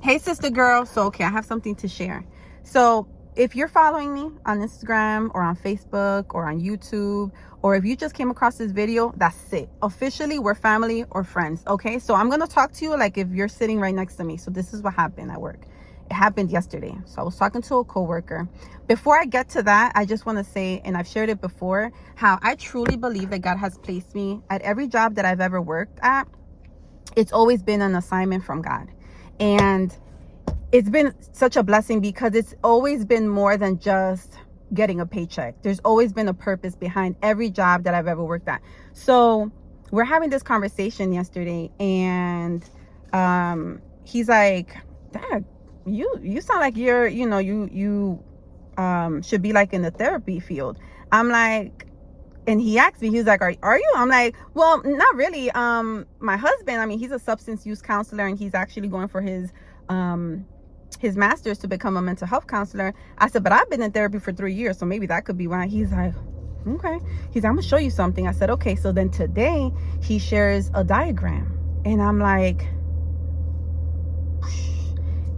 Hey, sister girl. So, okay, I have something to share. So, if you're following me on Instagram or on Facebook or on YouTube, or if you just came across this video, that's it. Officially, we're family or friends. Okay, so I'm going to talk to you like if you're sitting right next to me. So, this is what happened at work. It happened yesterday. So, I was talking to a coworker. Before I get to that, I just want to say, and I've shared it before, how I truly believe that God has placed me at every job that I've ever worked at. It's always been an assignment from God. And it's been such a blessing because it's always been more than just getting a paycheck. There's always been a purpose behind every job that I've ever worked at. So we're having this conversation yesterday, and he's like, Dad, you sound like you're, you should be like in the therapy field. I'm like, and he asked me, he's like, are you? I'm like, well, not really. My husband, I mean, he's a substance use counselor, and he's actually going for his master's to become a mental health counselor. I said, but I've been in therapy for 3 years, so maybe that could be why. He's like, okay. He's like, I'm gonna show you something. I said, okay. So then today he shares a diagram, and I'm like,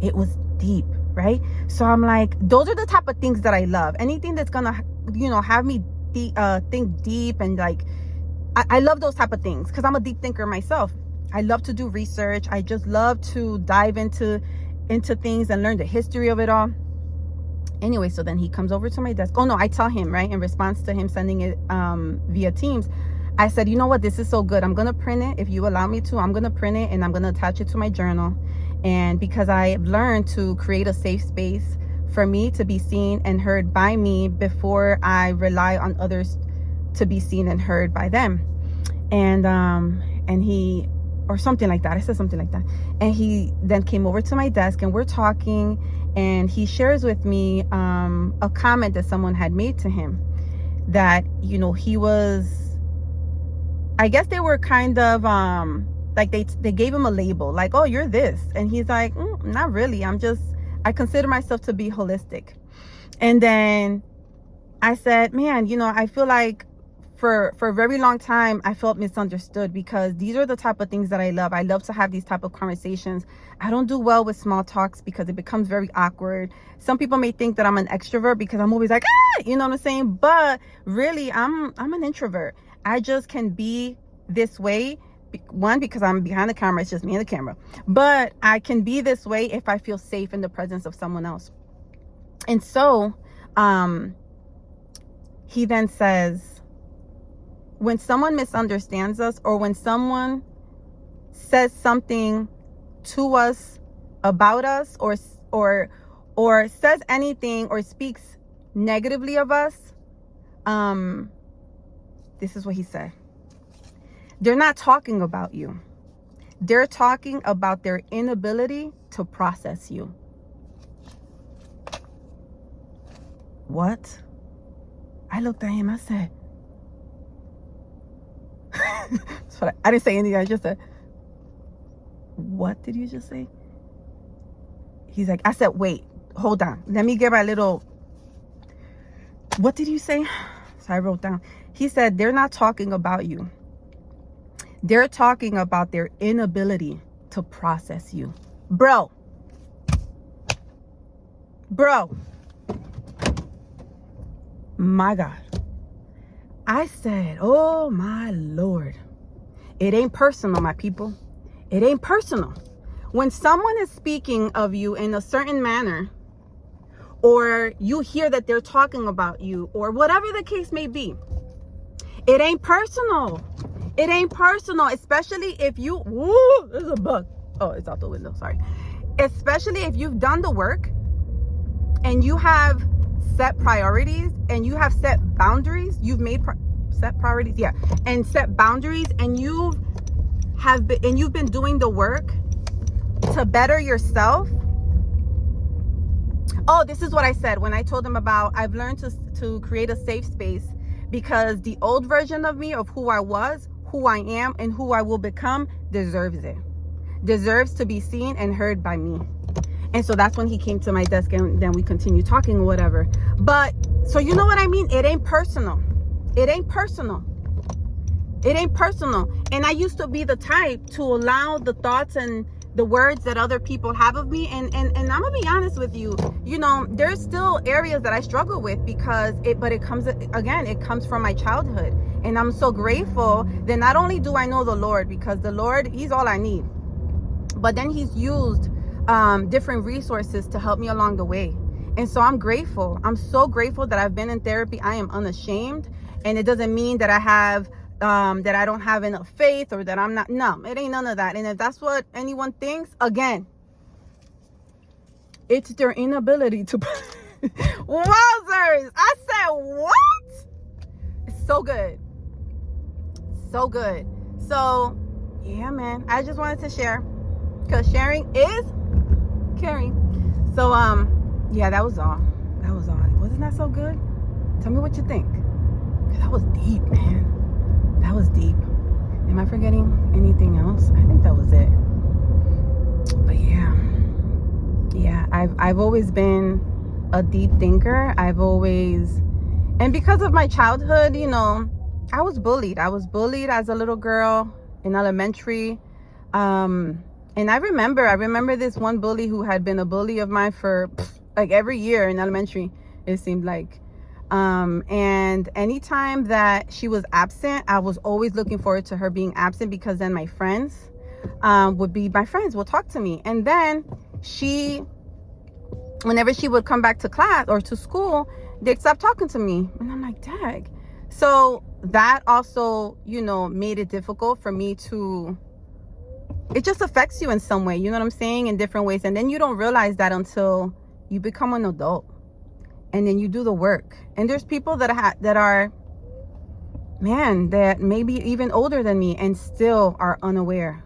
it was deep, right? So I'm like, those are the type of things that I love. Anything that's gonna, have me think deep, and like I love those type of things because I'm a deep thinker myself. I love to do research. I just love to dive into things and learn the history of it all. Anyway, so then he comes over to my desk. Oh no, I tell him, right, in response to him sending it via Teams, I said, you know what, this is so good. I'm gonna print it. If you allow me to, I'm gonna print it, and I'm gonna attach it to my journal. And because I've learned to create a safe space for me to be seen and heard by me before I rely on others to be seen and heard by them. And he, or something like that. I said something like that. And he then came over to my desk, and we're talking, and he shares with me a comment that someone had made to him that, he was, I guess they were kind of like they gave him a label, like, oh, you're this. And he's like, not really. I consider myself to be holistic. And then I said, man, I feel like for a very long time, I felt misunderstood because these are the type of things that I love. I love to have these type of conversations. I don't do well with small talks because it becomes very awkward. Some people may think that I'm an extrovert because I'm always like, you know what I'm saying? But really, I'm an introvert. I just can be this way. One, because I'm behind the camera, it's just me and the camera. But I can be this way if I feel safe in the presence of someone else. And so he then says, when someone misunderstands us, or when someone says something to us about us, or says anything or speaks negatively of us, this is what he said. They're not talking about you. They're talking about their inability to process you. What? I looked at him, I said, I didn't say anything, I just said, what did you just say? He's like, I said, wait, hold on. Let me get my little, what did you say? So I wrote down. He said, they're not talking about you. They're talking about their inability to process you. Bro. My God. I said, oh my Lord. It ain't personal, my people. It ain't personal. When someone is speaking of you in a certain manner, or you hear that they're talking about you, or whatever the case may be, it ain't personal. It ain't personal, especially if you, there's a bug. Oh, it's out the window, sorry. Especially if you've done the work and you have set priorities and you have set boundaries. You've made set priorities, yeah, and set boundaries, and you've been doing the work to better yourself. Oh, this is what I said when I told him about I've learned to create a safe space, because the old version of me, of who I was, who I am, and who I will become, deserves it. Deserves to be seen and heard by me. And so that's when he came to my desk, and then we continued talking or whatever. But so you know what I mean? It ain't personal. It ain't personal. It ain't personal. And I used to be the type to allow the thoughts and the words that other people have of me. And I'm gonna be honest with you, you know, there's still areas that I struggle with because it comes from my childhood. And I'm so grateful that not only do I know the Lord, because the Lord, he's all I need, but then he's used different resources to help me along the way. And so I'm grateful. I'm so grateful that I've been in therapy. I am unashamed. And it doesn't mean that I have that I don't have enough faith or that I'm not. No, it ain't none of that. And if that's what anyone thinks, again, it's their inability to wowzers. I said what? It's so good. So good. So yeah, man, I just wanted to share, because sharing is caring. So yeah, that was all. Wasn't that so good? Tell me what you think. That was deep, man. That was deep. Am I forgetting anything else? I think that was it. But yeah, I've always been a deep thinker. And because of my childhood, you know, I was bullied as a little girl in elementary. And I remember this one bully who had been a bully of mine for like every year in elementary, it seemed like. And anytime that she was absent, I was always looking forward to her being absent, because then my friends would talk to me. And then whenever she would come back to class or to school, they'd stop talking to me. And I'm like, dang. So that also, you know, made it difficult for me it just affects you in some way, you know what I'm saying, in different ways. And then you don't realize that until you become an adult. And then you do the work. And there's people that are, man, that maybe even older than me and still are unaware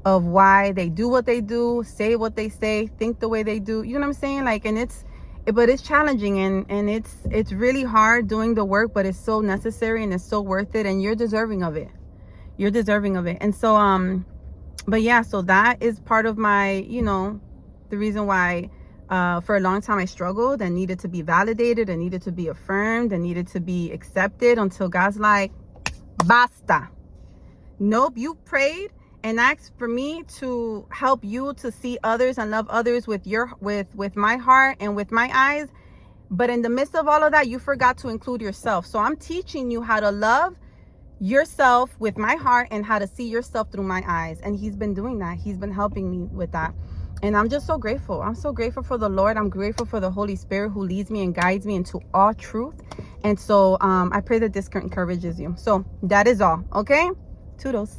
of why they do what they do, say what they say, think the way they do. You know what I'm saying? Like, and it's challenging, and it's really hard doing the work, but it's so necessary and it's so worth it, and you're deserving of it. And so, but yeah, so that is part of my, you know, the reason why for a long time I struggled and needed to be validated and needed to be affirmed and needed to be accepted, until God's like, basta. Nope, you prayed and asked for me to help you to see others and love others with my heart and with my eyes. But in the midst of all of that, you forgot to include yourself. So I'm teaching you how to love yourself with my heart and how to see yourself through my eyes. And he's been doing that. He's been helping me with that. And I'm just so grateful. I'm so grateful for the Lord. I'm grateful for the Holy Spirit who leads me and guides me into all truth. And so I pray that this encourages you. So that is all. Okay? Toodles.